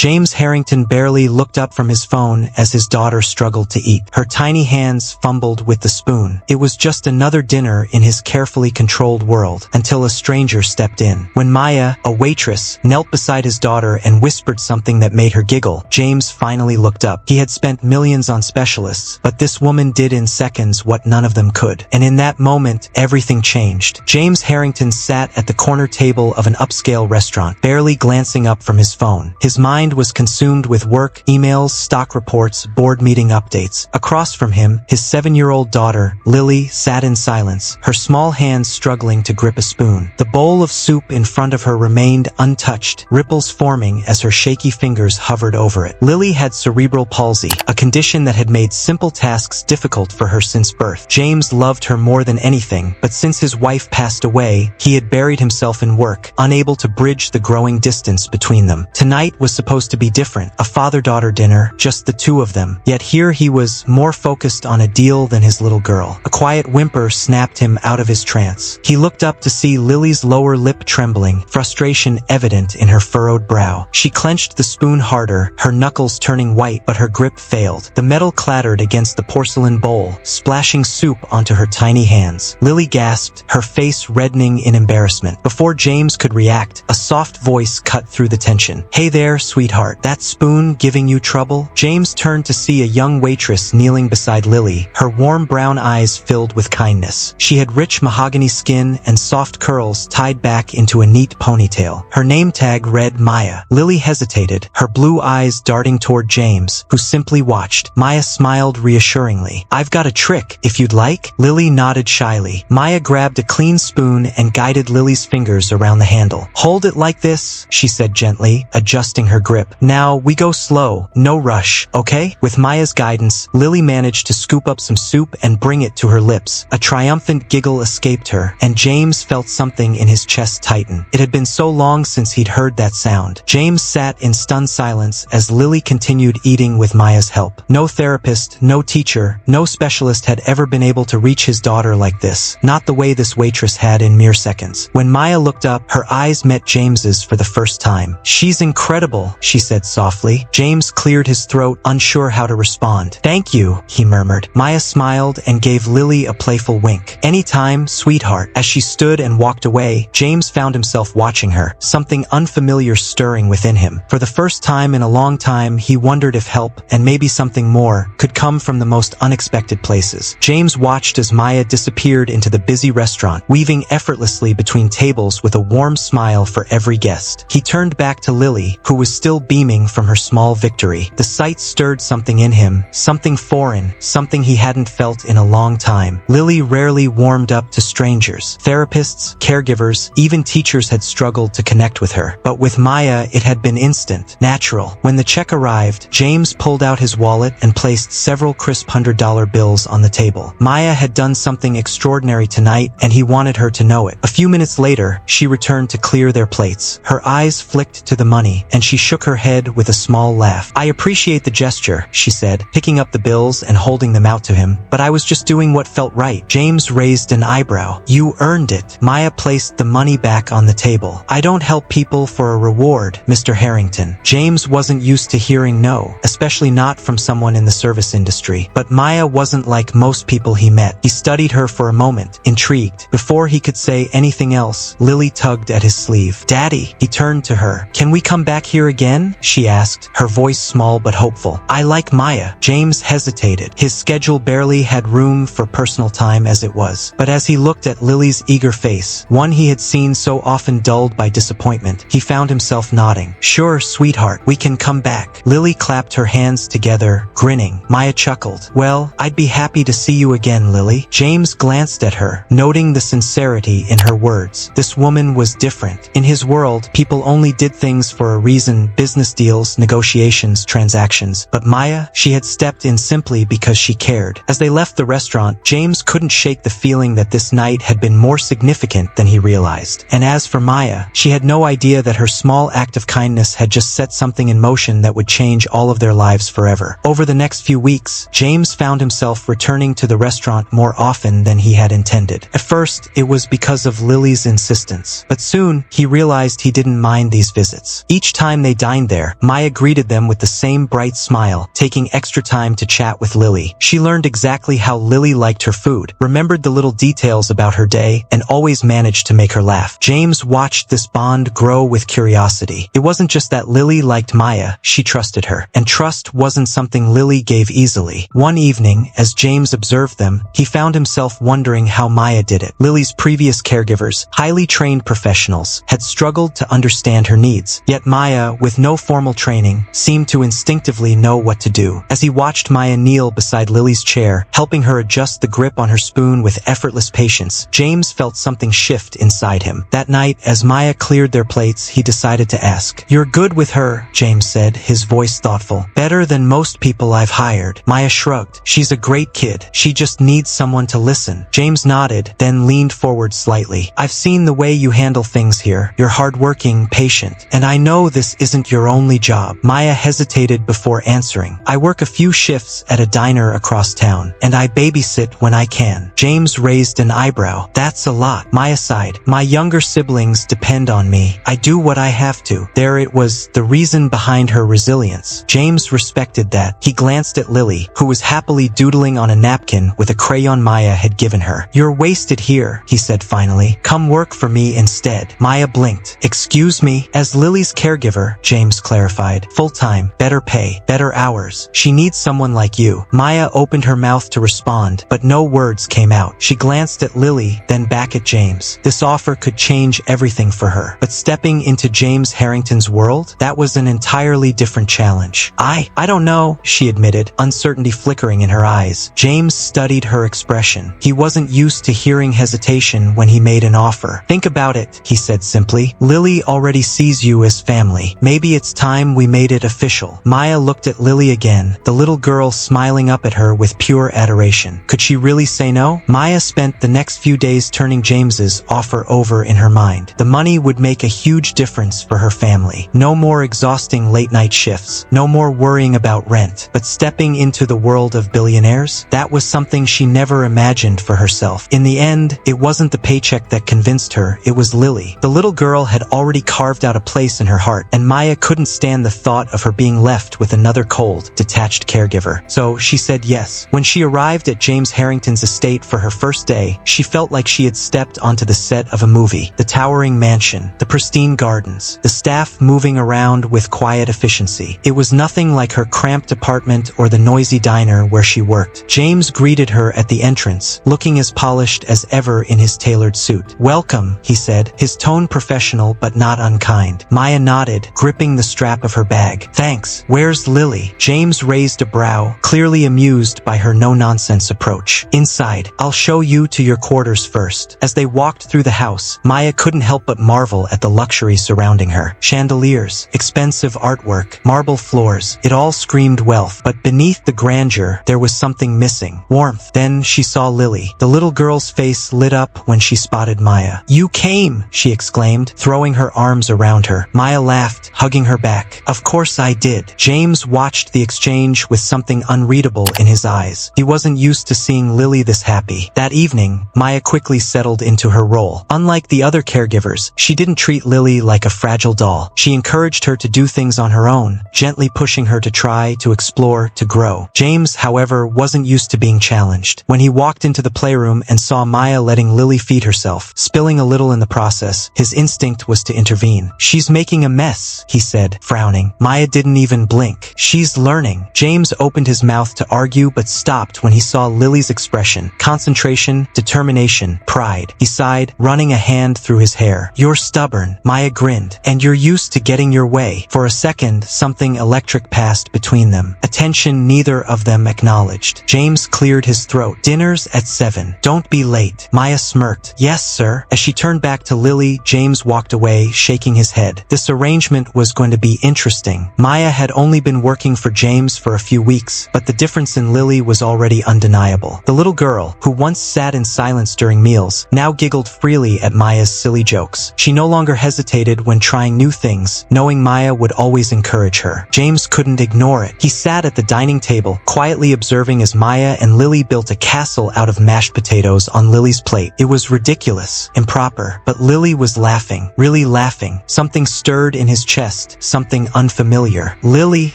James Harrington barely looked up from his phone as his daughter struggled to eat. Her tiny hands fumbled with the spoon. It was just another dinner in his carefully controlled world, until a stranger stepped in. When Maya, a waitress, knelt beside his daughter and whispered something that made her giggle, James finally looked up. He had spent millions on specialists, but this woman did in seconds what none of them could. And in that moment, everything changed. James Harrington sat at the corner table of an upscale restaurant, barely glancing up from his phone. His mind was consumed with work, emails, stock reports, board meeting updates. Across from him, his 7-year-old daughter, Lily, sat in silence, her small hands struggling to grip a spoon. The bowl of soup in front of her remained untouched, ripples forming as her shaky fingers hovered over it. Lily had cerebral palsy, a condition that had made simple tasks difficult for her since birth. James loved her more than anything, but since his wife passed away, he had buried himself in work, unable to bridge the growing distance between them. Tonight was supposed to be different, a father-daughter dinner, just the two of them. Yet here he was, more focused on a deal than his little girl. A quiet whimper snapped him out of his trance. He looked up to see Lily's lower lip trembling, frustration evident in her furrowed brow. She clenched the spoon harder, her knuckles turning white, but her grip failed. The metal clattered against the porcelain bowl, splashing soup onto her tiny hands. Lily gasped, her face reddening in embarrassment. Before James could react, a soft voice cut through the tension. "Hey there, sweetheart. That spoon giving you trouble?" James turned to see a young waitress kneeling beside Lily, her warm brown eyes filled with kindness. She had rich mahogany skin and soft curls tied back into a neat ponytail. Her name tag read Maya. Lily hesitated, her blue eyes darting toward James, who simply watched. Maya smiled reassuringly. "I've got a trick, if you'd like." Lily nodded shyly. Maya grabbed a clean spoon and guided Lily's fingers around the handle. "Hold it like this," she said gently, adjusting her grip. "Now, we go slow, no rush, okay?" With Maya's guidance, Lily managed to scoop up some soup and bring it to her lips. A triumphant giggle escaped her, and James felt something in his chest tighten. It had been so long since he'd heard that sound. James sat in stunned silence as Lily continued eating with Maya's help. No therapist, no teacher, no specialist had ever been able to reach his daughter like this, not the way this waitress had in mere seconds. When Maya looked up, her eyes met James's for the first time. "She's incredible," she said softly. James cleared his throat, unsure how to respond. "Thank you," he murmured. Maya smiled and gave Lily a playful wink. "Anytime, sweetheart." As she stood and walked away, James found himself watching her, something unfamiliar stirring within him. For the first time in a long time, he wondered if help, and maybe something more, could come from the most unexpected places. James watched as Maya disappeared into the busy restaurant, weaving effortlessly between tables with a warm smile for every guest. He turned back to Lily, who was still beaming from her small victory. The sight stirred something in him, something foreign, something he hadn't felt in a long time. Lily rarely warmed up to strangers. Therapists, caregivers, even teachers had struggled to connect with her. But with Maya, it had been instant, natural. When the check arrived, James pulled out his wallet and placed several crisp $100 bills on the table. Maya had done something extraordinary tonight, and he wanted her to know it. A few minutes later, she returned to clear their plates. Her eyes flicked to the money, and she shook her head with a small laugh. "I appreciate the gesture," she said, picking up the bills and holding them out to him, "but I was just doing what felt right." James raised an eyebrow. "You earned it." Maya placed the money back on the table. "I don't help people for a reward, Mr. Harrington." James wasn't used to hearing no, especially not from someone in the service industry. But Maya wasn't like most people he met. He studied her for a moment, intrigued. Before he could say anything else, Lily tugged at his sleeve. "Daddy," he turned to her. "Can we come back here again?" she asked, her voice small but hopeful. "I like Maya." James hesitated. His schedule barely had room for personal time as it was. But as he looked at Lily's eager face, one he had seen so often dulled by disappointment, he found himself nodding. "Sure, sweetheart, we can come back." Lily clapped her hands together, grinning. Maya chuckled. "Well, I'd be happy to see you again, Lily." James glanced at her, noting the sincerity in her words. This woman was different. In his world, people only did things for a reason: business deals, negotiations, transactions. But Maya, she had stepped in simply because she cared. As they left the restaurant, James couldn't shake the feeling that this night had been more significant than he realized. And as for Maya, she had no idea that her small act of kindness had just set something in motion that would change all of their lives forever. Over the next few weeks, James found himself returning to the restaurant more often than he had intended. At first, it was because of Lily's insistence. But soon, he realized he didn't mind these visits. Each time they dined dined there, Maya greeted them with the same bright smile, taking extra time to chat with Lily. She learned exactly how Lily liked her food, remembered the little details about her day, and always managed to make her laugh. James watched this bond grow with curiosity. It wasn't just that Lily liked Maya, she trusted her. And trust wasn't something Lily gave easily. One evening, as James observed them, he found himself wondering how Maya did it. Lily's previous caregivers, highly trained professionals, had struggled to understand her needs. Yet Maya, with no formal training, seemed to instinctively know what to do. As he watched Maya kneel beside Lily's chair, helping her adjust the grip on her spoon with effortless patience, James felt something shift inside him. That night, as Maya cleared their plates, he decided to ask. "You're good with her," James said, his voice thoughtful. "Better than most people I've hired." Maya shrugged. "She's a great kid. She just needs someone to listen." James nodded, then leaned forward slightly. "I've seen the way you handle things here. You're hardworking, patient. And I know this isn't your only job." Maya hesitated before answering. "I work a few shifts at a diner across town, and I babysit when I can." James raised an eyebrow. "That's a lot." Maya sighed. "My younger siblings depend on me. I do what I have to." There it was, the reason behind her resilience. James respected that. He glanced at Lily, who was happily doodling on a napkin with a crayon Maya had given her. "You're wasted here," he said finally. "Come work for me instead." Maya blinked. "Excuse me?" "As Lily's caregiver," James clarified. "Full-time, better pay, better hours. She needs someone like you." Maya opened her mouth to respond, but no words came out. She glanced at Lily, then back at James. This offer could change everything for her. But stepping into James Harrington's world, that was an entirely different challenge. I don't know," she admitted, uncertainty flickering in her eyes. James studied her expression. He wasn't used to hearing hesitation when he made an offer. "Think about it," he said simply. "Lily already sees you as family. Maybe it's time we made it official." Maya looked at Lily again, the little girl smiling up at her with pure adoration. Could she really say no? Maya spent the next few days turning James's offer over in her mind. The money would make a huge difference for her family. No more exhausting late-night shifts. No more worrying about rent. But stepping into the world of billionaires, that was something she never imagined for herself. In the end, it wasn't the paycheck that convinced her, it was Lily. The little girl had already carved out a place in her heart, and Maya couldn't stand the thought of her being left with another cold, detached caregiver. So she said yes. When she arrived at James Harrington's estate for her first day, she felt like she had stepped onto the set of a movie. The towering mansion, the pristine gardens, the staff moving around with quiet efficiency. It was nothing like her cramped apartment or the noisy diner where she worked. James greeted her at the entrance, looking as polished as ever in his tailored suit. "Welcome," he said, his tone professional but not unkind. Maya nodded, gripping the strap of her bag. "Thanks. Where's Lily?" James raised a brow, clearly amused by her no-nonsense approach. "Inside. I'll show you to your quarters first." As they walked through the house, Maya couldn't help but marvel at the luxury surrounding her. Chandeliers, expensive artwork, marble floors, it all screamed wealth. But beneath the grandeur, there was something missing. Warmth. Then she saw Lily. The little girl's face lit up when she spotted Maya. "You came!" she exclaimed, throwing her arms around her. Maya laughed, hugging her back. "Of course I did." James watched the exchange with something unreadable in his eyes. He wasn't used to seeing Lily this happy. That evening, Maya quickly settled into her role. Unlike the other caregivers, she didn't treat Lily like a fragile doll. She encouraged her to do things on her own, gently pushing her to try, to explore, to grow. James, however, wasn't used to being challenged. When he walked into the playroom and saw Maya letting Lily feed herself, spilling a little in the process, his instinct was to intervene. "She's making a mess," he said, frowning. Maya didn't even blink. "She's learning." James opened his mouth to argue but stopped when he saw Lily's expression. Concentration, determination, pride. He sighed, running a hand through his hair. "You're stubborn." Maya grinned. "And you're used to getting your way." For a second, something electric passed between them. Attention neither of them acknowledged. James cleared his throat. "Dinner's at 7. Don't be late." Maya smirked. "Yes, sir." As she turned back to Lily, James walked away, shaking his head. This arrangement was going to be interesting. Maya had only been working for James for a few weeks, but the difference in Lily was already undeniable. The little girl, who once sat in silence during meals, now giggled freely at Maya's silly jokes. She no longer hesitated when trying new things, knowing Maya would always encourage her. James couldn't ignore it. He sat at the dining table, quietly observing as Maya and Lily built a castle out of mashed potatoes on Lily's plate. It was ridiculous, improper, but Lily was laughing, really laughing. Something stirred in his chest, sensed something unfamiliar. "Lily,"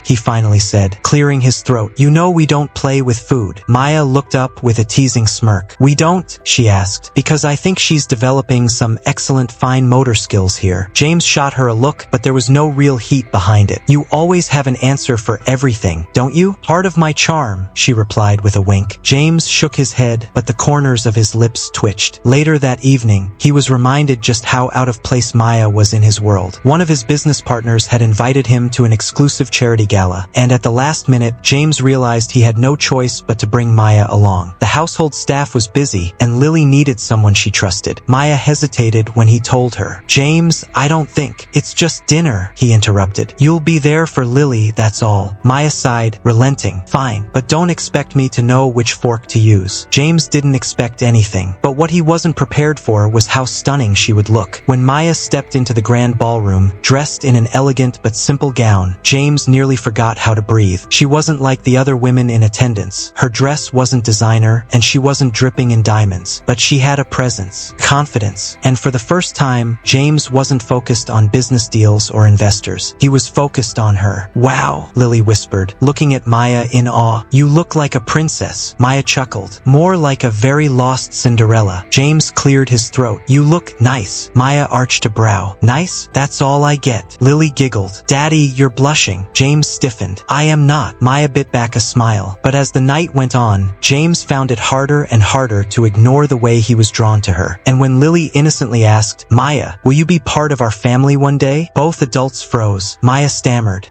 he finally said, clearing his throat, "you know we don't play with food." Maya looked up with a teasing smirk. "We don't?" she asked. "Because I think she's developing some excellent fine motor skills here." James shot her a look, but there was no real heat behind it. "You always have an answer for everything, don't you?" "Part of my charm," she replied with a wink. James shook his head, but the corners of his lips twitched. Later that evening, he was reminded just how out of place Maya was in his world. One of his business partners had invited him to an exclusive charity gala, and at the last minute, James realized he had no choice but to bring Maya along. The household staff was busy, and Lily needed someone she trusted. Maya hesitated when he told her. "James, I don't think. It's just dinner," he interrupted. "You'll be there for Lily, that's all." Maya sighed, relenting. "Fine, but don't expect me to know which fork to use." James didn't expect anything, but what he wasn't prepared for was how stunning she would look. When Maya stepped into the grand ballroom, dressed in an elegant but simple gown, James nearly forgot how to breathe. She wasn't like the other women in attendance. Her dress wasn't designer, and she wasn't dripping in diamonds, but she had a presence, confidence, and for the first time, James wasn't focused on business deals or investors. He was focused on her. "Wow," Lily whispered, looking at Maya in awe. "You look like a princess." Maya chuckled. "More like a very lost Cinderella." James cleared his throat. "You look nice." Maya arched a brow. "Nice? That's all I get." Lily giggled. "Daddy, you're blushing." James stiffened. "I am not." Maya bit back a smile. But as the night went on, James found it harder and harder to ignore the way he was drawn to her. And when Lily innocently asked, "Maya, will you be part of our family one day?" both adults froze. Maya stammered.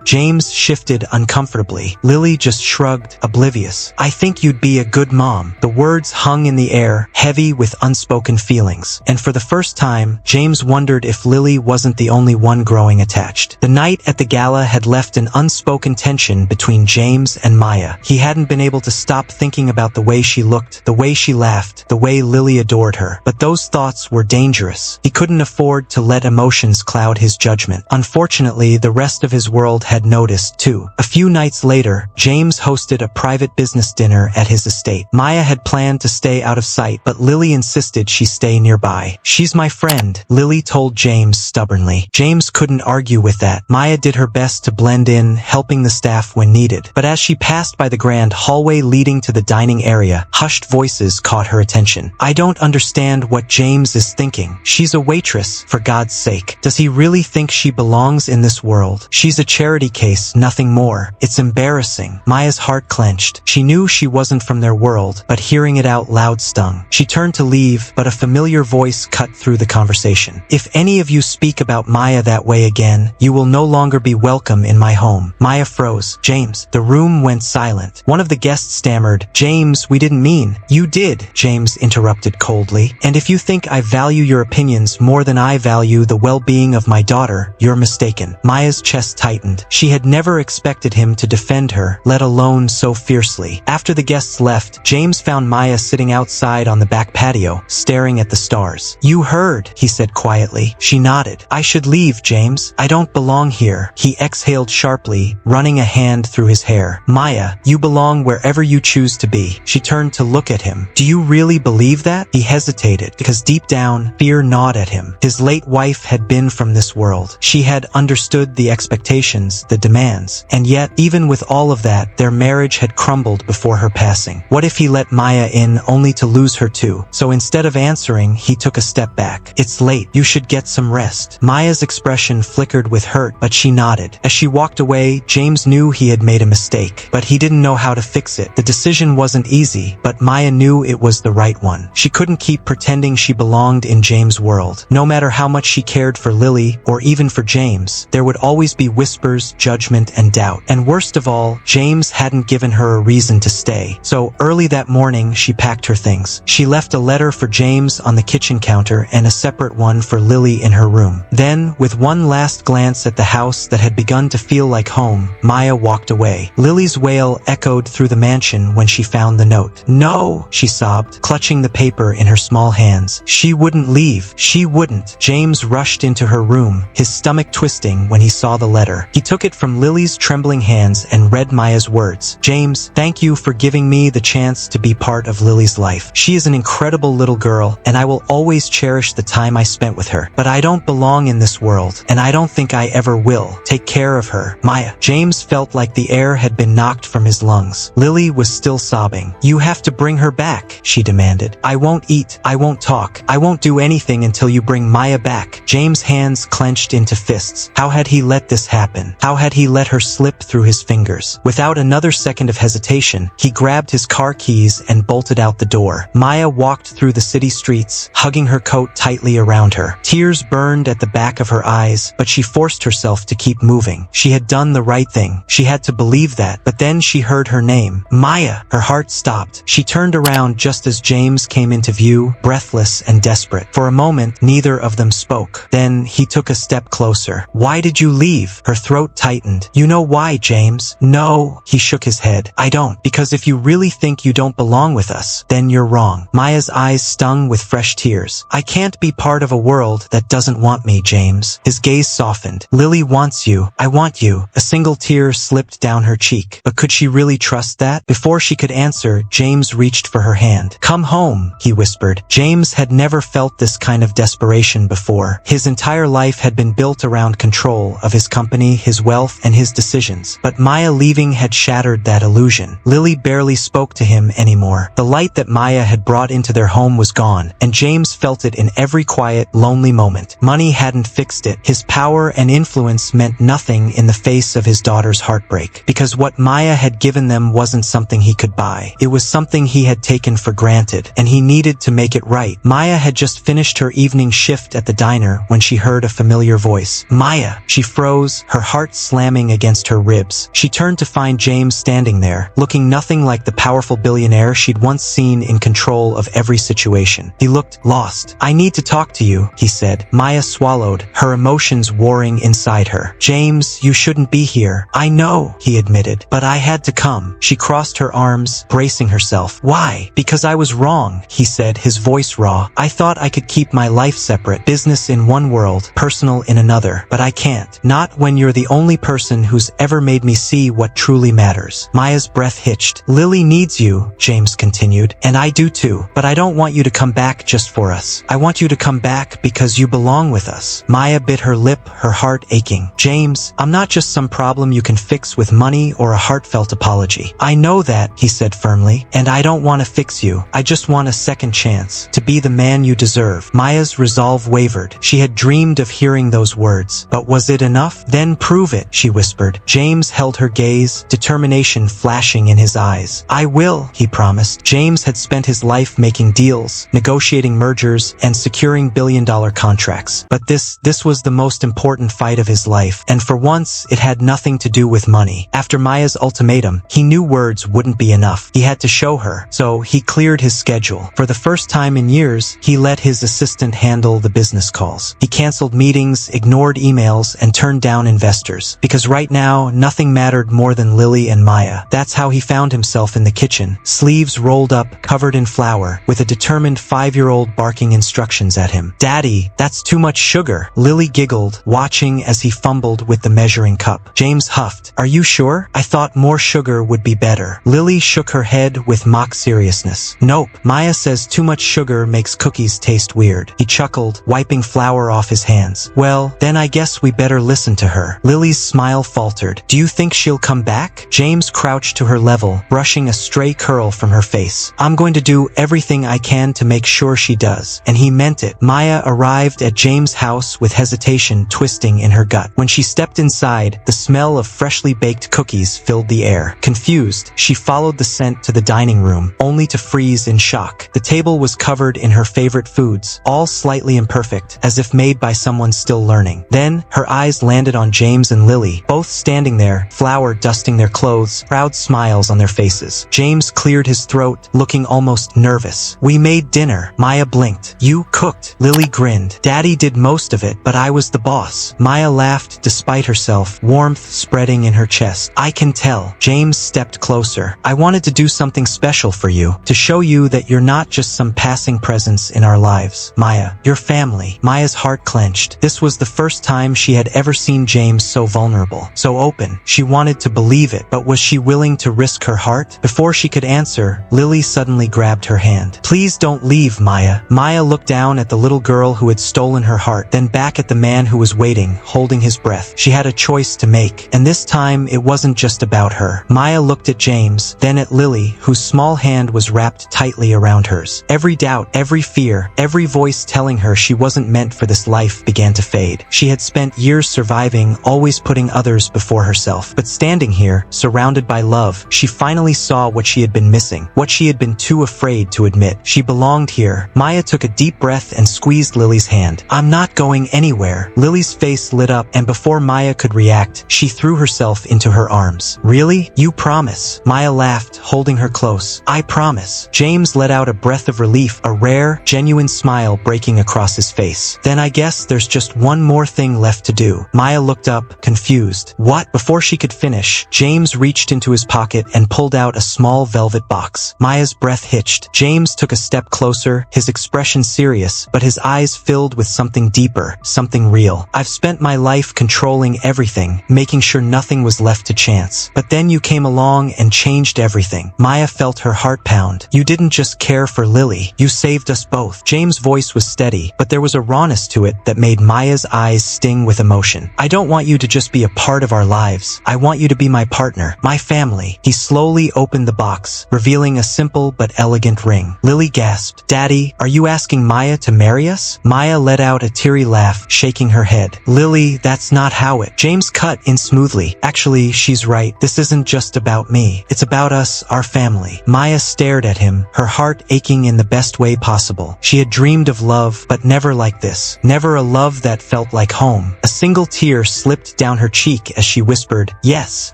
James shifted uncomfortably. Lily just shrugged, oblivious. "I think you'd be a good mom." The words hung in the air, heavy with unspoken feelings. And for the first time, James wondered if Lily wasn't the only one growing attached. The night at the gala had left an unspoken tension between James and Maya. He hadn't been able to stop thinking about the way she looked, the way she laughed, the way Lily adored her. But those thoughts were dangerous. He couldn't afford to let emotions cloud his judgment. Unfortunately, the rest of his world had noticed, too. A few nights later, James hosted a private business dinner at his estate. Maya had planned to stay out of sight, but Lily insisted she stay nearby. "She's my friend," Lily told James stubbornly. James couldn't argue with that. Maya did her best to blend in, helping the staff when needed. But as she passed by the grand hallway leading to the dining area, hushed voices caught her attention. "I don't understand what James is thinking. She's a waitress, for God's sake. Does he really think she belongs in this world? She's a charity case, nothing more. It's embarrassing." Maya's heart clenched. She knew she wasn't from their world, but hearing it out loud stung. She turned to leave, but a familiar voice cut through the conversation. "If any of you speak about Maya that way again, you will no longer be welcome in my home." Maya froze. "James." The room went silent. One of the guests stammered, "James, we didn't mean." "You did," James interrupted coldly. "And if you think I value your opinions more than I value the well-being of my daughter, you're mistaken." Maya's chest tightened. She had never expected him to defend her, let alone so fiercely. After the guests left, James found Maya sitting outside on the back patio, staring at the stars. "You heard," he said quietly. She nodded. "I should leave, James. I don't belong here." He exhaled sharply, running a hand through his hair. "Maya, you belong wherever you choose to be." She turned to look at him. "Do you really believe that?" He hesitated, because deep down, fear gnawed at him. His late wife had been from this world. She had understood the expectations, the demands. And yet, even with all of that, their marriage had crumbled before her passing. What if he let Maya in only to lose her too? So instead of answering, he took a step back. "It's late. You should get some rest." Maya's expression flickered with hurt, but she nodded. As she walked away, James knew he had made a mistake, but he didn't know how to fix it. The decision wasn't easy, but Maya knew it was the right one. She couldn't keep pretending she belonged in James' world. No matter how much she cared for Lily, or even for James, there would always be whispers, judgment, and doubt. And worst of all, James hadn't given her a reason to stay. So early that morning, she packed her things. She left a letter for James on the kitchen counter and a separate one for Lily in her room. Then, with one last glance at the house that had begun to feel like home, Maya walked away. Lily's wail echoed through the mansion when she found the note. "No," she sobbed, clutching the paper in her small hands. She wouldn't leave. She wouldn't. James rushed into her room, his stomach twisting when he saw the letter. He took it from Lily's trembling hands and read Maya's words. "James, thank you for giving me the chance to be part of Lily's life. She is an incredible little girl, and I will always cherish the time I spent with her. But I don't belong in this world, and I don't think I ever will. Take care of her, Maya. James felt like the air had been knocked from his lungs. Lily was still sobbing. You have to bring her back, she demanded. I won't eat, I won't talk, I won't do anything until you bring Maya back. James' hands clenched into fists. How had he let this happen? How had he let her slip through his fingers? Without another second of hesitation, he grabbed his car keys and bolted out the door. Maya walked through the city streets, hugging her coat tightly around her. Tears burned at the back of her eyes, but she forced herself to keep moving. She had done the right thing. She had to believe that. But then she heard her name. Maya! Her heart stopped. She turned around just as James came into view, breathless and desperate. For a moment, neither of them spoke. Then he took a step closer. Why did you leave? Her throat tightened. You know why, James? No. He shook his head. I don't. Because if you really think you don't belong with us, then you're wrong. Maya's eyes stung with fresh tears. I can't be part of a world that doesn't want me, James. His gaze softened. Lily wants you. I want you. A single tear slipped down her cheek. But could she really trust that? Before she could answer, James reached for her hand. Come home, he whispered. James had never felt this kind of desperation before. His entire life had been built around control of his company, his wealth, and his decisions. But Maya leaving had shattered that illusion. Lily barely spoke to him anymore. The light that Maya had brought into their home was gone, and James felt it in every quiet, lonely moment. Money hadn't fixed it. His power and influence meant nothing in the face of his daughter's heartbreak, because what Maya had given them wasn't something he could buy. It was something he had taken for granted, and he needed to make it right. Maya had just finished her evening shift at the diner when she heard a familiar voice. Maya! She froze, her heart slamming against her ribs. She turned to find James standing there, looking nothing like the powerful billionaire she'd once seen in control of every situation. He looked lost. I need to talk to you, he said. Maya swallowed, her emotions warring inside her. James, you shouldn't be here. I know, he admitted, but I had to come. She crossed her arms, bracing herself. Why? Because I was wrong, he said, his voice raw. I thought I could keep my life separate, business in one world, personal in another, but I can't. Not when you're the only person who's ever made me see what truly matters. Maya's breath hitched. Lily needs you, James continued, and I do too, but I don't want you to come back just for us. I want you to come back because you belong with us. Maya bit her lip, her heart aching. James, I'm not just some problem you can fix with money or a heartfelt apology. I know that, he said firmly, and I don't want to fix you. I just want a second chance to be the man you deserve. Maya's resolve wavered. She had dreamed of hearing those words, but was it enough? Then prove it, she whispered. James held her gaze, determination flashing in his eyes. I will, he promised. James had spent his life making deals, negotiating mergers, and securing billion-dollar contracts. But this was the most important fight of his life, and for once, it had nothing to do with money. After Maya's ultimatum, he knew words wouldn't be enough. He had to show her, so he cleared his schedule. For the first time in years, he let his assistant handle the business calls. He canceled meetings, ignored emails, and turned down investors. Because right now, nothing mattered more than Lily and Maya. That's how he found himself in the kitchen, sleeves rolled up, covered in flour, with a determined 5-year-old barking instructions at him. Daddy, that's too much sugar. Lily giggled, watching as he fumbled with the measuring cup. James huffed. Are you sure? I thought more sugar would be better. Lily shook her head with mock seriousness. Nope. Maya says too much sugar makes cookies taste weird. He chuckled, wiping flour off his hands. Well, then I guess we better listen to her. Lily's smile faltered. Do you think she'll come back? James crouched to her level, brushing a stray curl from her face. I'm going to do everything I can to make sure she does. And he meant it. Maya arrived at James' house with hesitation twisting in her gut. When she stepped inside, the smell of freshly baked cookies filled the air. Confused, she followed the scent to the dining room, only to freeze in shock. The table was covered in her favorite foods, all slightly imperfect, as if made by someone still learning. Then, her eyes landed on James and Lily, both standing there, flour dusting their clothes, proud smiles on their faces. James cleared his throat, looking almost nervous. We made dinner. Maya blinked. You cooked. Lily grinned. Daddy did most of it, but I was the boss. Maya laughed despite herself, warmth spreading in her chest. I can tell. James stepped closer. I wanted to do something special for you, to show you that you're not just some passing presence in our lives. Maya, your family. Maya's heart clenched. This was the first time she had ever seen James so vulnerable, so open. She wanted to believe it, but was she willing to risk her heart? Before she could answer, Lily suddenly grabbed her hand. Please don't leave, Maya. Maya looked down at the little girl who had stolen her heart, then back at the man man who was waiting, holding his breath. She had a choice to make, and this time it wasn't just about her. Maya looked at James, then at Lily, whose small hand was wrapped tightly around hers. Every doubt, every fear, every voice telling her she wasn't meant for this life began to fade. She had spent years surviving, always putting others before herself. But standing here, surrounded by love, she finally saw what she had been missing, what she had been too afraid to admit. She belonged here. Maya took a deep breath and squeezed Lily's hand. "I'm not going anywhere." Lily's face lit up, and before Maya could react, she threw herself into her arms. "Really? You promise?" Maya laughed, holding her close. "I promise." James let out a breath of relief, a rare, genuine smile breaking across his face. "Then I guess there's just one more thing left to do." Maya looked up, confused. "What?" Before she could finish, James reached into his pocket and pulled out a small velvet box. Maya's breath hitched. James took a step closer, his expression serious, but his eyes filled with something deeper, something real. "I've spent my life controlling everything, making sure nothing was left to chance. But then you came along and changed everything." Maya felt her heart pound. "You didn't just care for Lily, you saved us both." James' voice was steady, but there was a rawness to it that made Maya's eyes sting with emotion. "I don't want you to just be a part of our lives. I want you to be my partner, my family." He slowly opened the box, revealing a simple but elegant ring. Lily gasped. "Daddy, are you asking Maya to marry us?" Maya let out a teary laugh, shaking her head. "Lily, that's not how it." James cut in smoothly. "Actually, she's right. This isn't just about me. It's about us, our family." Maya stared at him, her heart aching in the best way possible. She had dreamed of love, but never like this. Never a love that felt like home. A single tear slipped down her cheek as she whispered, "Yes."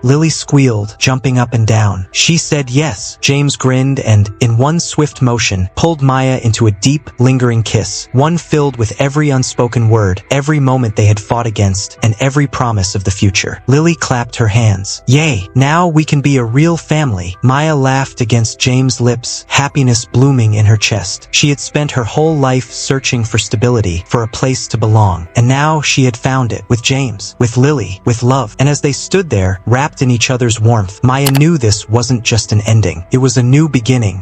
Lily squealed, jumping up and down. She said yes. James grinned and, in one swift motion, pulled Maya into a deep, lingering kiss, one filled with every unspoken word, every moment they had fought against, and every promise of the future. Lily clapped her hands. "Yay! Now we can be a real family." Maya laughed against James' lips, happiness blooming in her chest. She had spent her whole life searching for stability, for a place to belong, and now she had found it, with James, with Lily, with love. And as they stood there, wrapped in each other's warmth, Maya knew this wasn't just an ending. It was a new beginning.